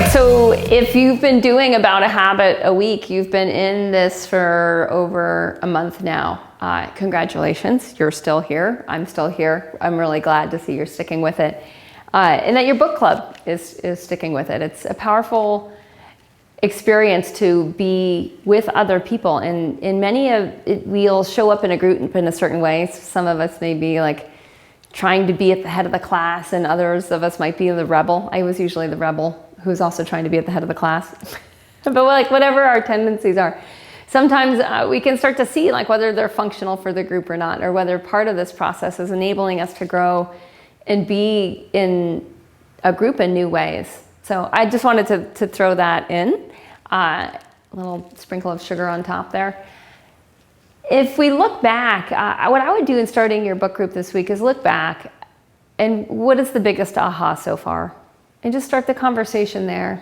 So if you've been doing about a habit a week, you've been in this for over a month now. Congratulations, you're still here. I'm still here. I'm really glad to see you're sticking with it. And that your book club is sticking with it. It's a powerful experience to be with other people. And in many of it, we'll show up in a group in a certain way. Some of us may be like trying to be at the head of the class, and others of us might be the rebel. I was usually the rebel who's also trying to be at the head of the class. But like whatever our tendencies are, sometimes we can start to see like whether they're functional for the group or not, or whether part of this process is enabling us to grow and be in a group in new ways. So I just wanted to throw that in, a little sprinkle of sugar on top there. If we look back, what I would do in starting your book group this week is look back and what is the biggest aha so far? And just start the conversation there.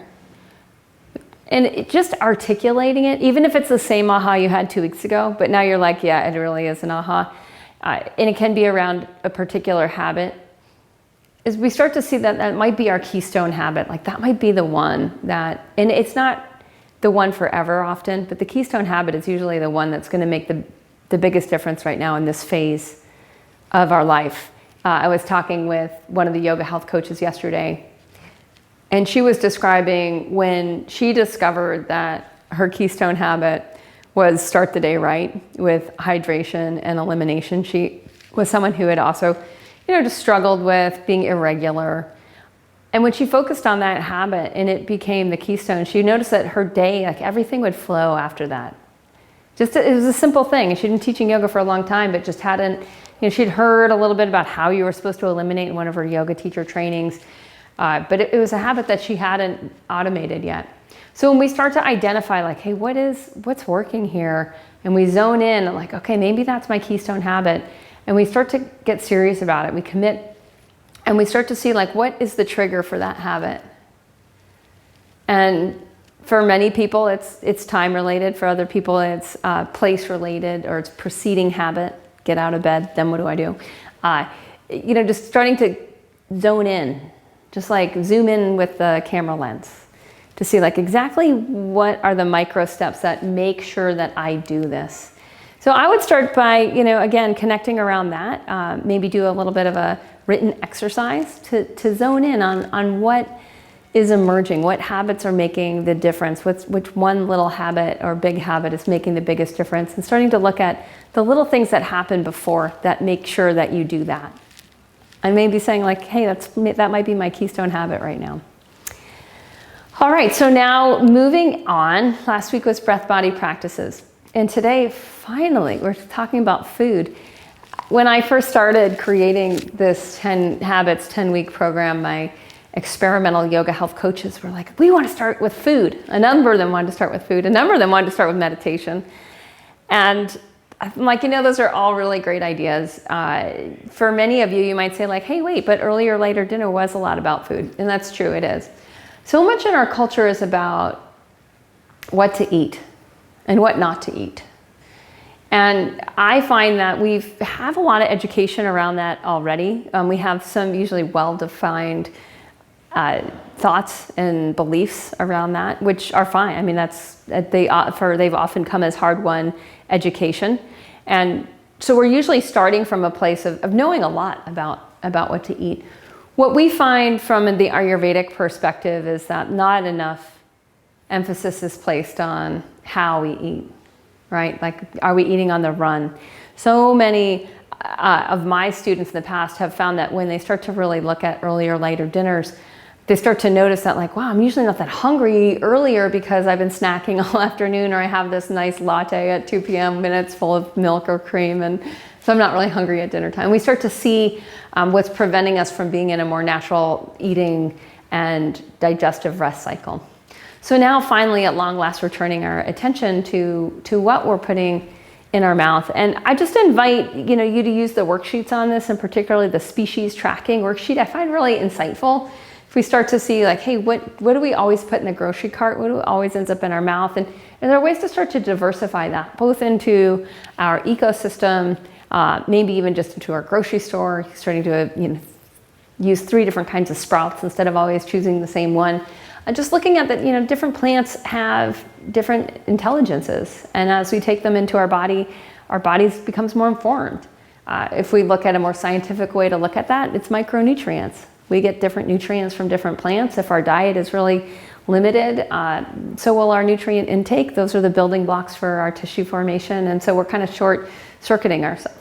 And just articulating it, even if it's the same aha you had 2 weeks ago, but now you're like, yeah, it really is an aha. And it can be around a particular habit. As we start to see that that might be our keystone habit, like that might be the one that, and it's not the one forever often, but the keystone habit is usually the one that's going to make the biggest difference right now in this phase of our life. I was talking with one of the yoga health coaches yesterday, and she was describing when she discovered that her keystone habit was start the day right with hydration and elimination. She was someone who had also, just struggled with being irregular. And when she focused on that habit and it became the keystone, she noticed that her day, like everything would flow after that. It was a simple thing. She'd been teaching yoga for a long time, but just hadn't, she'd heard a little bit about how you were supposed to eliminate in one of her yoga teacher trainings. But it was a habit that she hadn't automated yet. So when we start to identify like, hey, what's working here? And we zone in like, okay, maybe that's my keystone habit. And we start to get serious about it. We commit. And we start to see like, what is the trigger for that habit? And for many people, it's time related. For other people, it's place related, or it's preceding habit. Get out of bed, then what do I do? Just starting to zone in, just like zoom in with the camera lens to see like exactly what are the micro steps that make sure that I do this. So I would start by, again, connecting around that, maybe do a little bit of a written exercise to zone in on what is emerging, what habits are making the difference, which one little habit or big habit is making the biggest difference, and starting to look at the little things that happen before that make sure that you do that. And maybe saying like, hey, that might be my keystone habit right now. All right, so now moving on, last week was breath body practices. And today, finally, we're talking about food. When I first started creating this 10 Habits 10-week program, my experimental yoga health coaches were like, we want to start with food. A number of them wanted to start with food. A number of them wanted to start with meditation. And I'm like, those are all really great ideas. For many of you, you might say like, hey, wait, but earlier, later dinner was a lot about food. And that's true, it is. So much in our culture is about what to eat and what not to eat. And I find that we have a lot of education around that already. We have some usually well-defined thoughts and beliefs around that, which are fine. I mean, they've often come as hard-won education. And so we're usually starting from a place of knowing a lot about what to eat. What we find from the Ayurvedic perspective is that not enough emphasis is placed on how we eat, right? Like, are we eating on the run? So many of my students in the past have found that when they start to really look at earlier, later dinners, they start to notice that like, wow, I'm usually not that hungry earlier because I've been snacking all afternoon, or I have this nice latte at 2 p.m. and it's full of milk or cream, and so I'm not really hungry at dinner time. We start to see what's preventing us from being in a more natural eating and digestive rest cycle. So now finally, at long last, we're turning our attention to what we're putting in our mouth. And I just invite you to use the worksheets on this, and particularly the species tracking worksheet. I find really insightful. If we start to see like, hey, what do we always put in the grocery cart? What do always ends up in our mouth? And there are ways to start to diversify that, both into our ecosystem, maybe even just into our grocery store, starting to use 3 different kinds of sprouts instead of always choosing the same one. just looking at that, different plants have different intelligences. And as we take them into our bodies becomes more informed. If we look at a more scientific way to look at that, it's micronutrients. We get different nutrients from different plants. If our diet is really limited, so will our nutrient intake. Those are the building blocks for our tissue formation. And so we're kind of short-circuiting ourselves.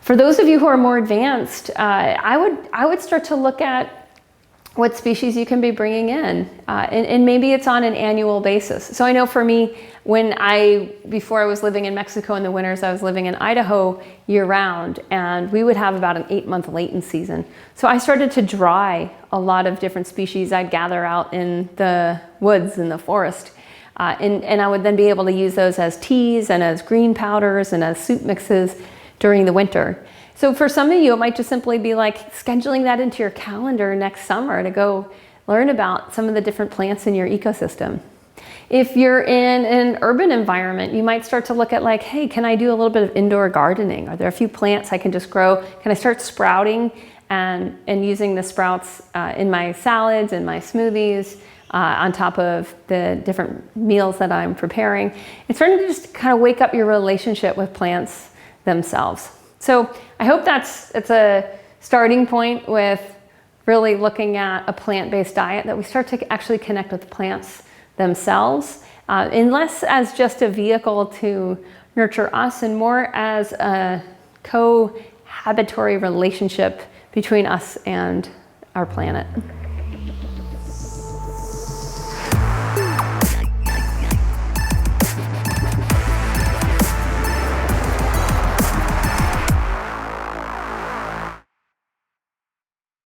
For those of you who are more advanced, I would start to look at what species you can be bringing in. And maybe it's on an annual basis. So I know for me, before I was living in Mexico in the winters, I was living in Idaho year round, and we would have about an 8-month latent season. So I started to dry a lot of different species I'd gather out in the woods, in the forest. And I would then be able to use those as teas and as green powders and as soup mixes during the winter. So for some of you, it might just simply be like scheduling that into your calendar next summer to go learn about some of the different plants in your ecosystem. If you're in an urban environment, you might start to look at like, hey, can I do a little bit of indoor gardening? Are there a few plants I can just grow? Can I start sprouting and using the sprouts in my salads, in my smoothies, on top of the different meals that I'm preparing? It's starting to just kind of wake up your relationship with plants themselves. So I hope it's a starting point with really looking at a plant-based diet, that we start to actually connect with plants themselves, and less as just a vehicle to nurture us and more as a cohabitory relationship between us and our planet.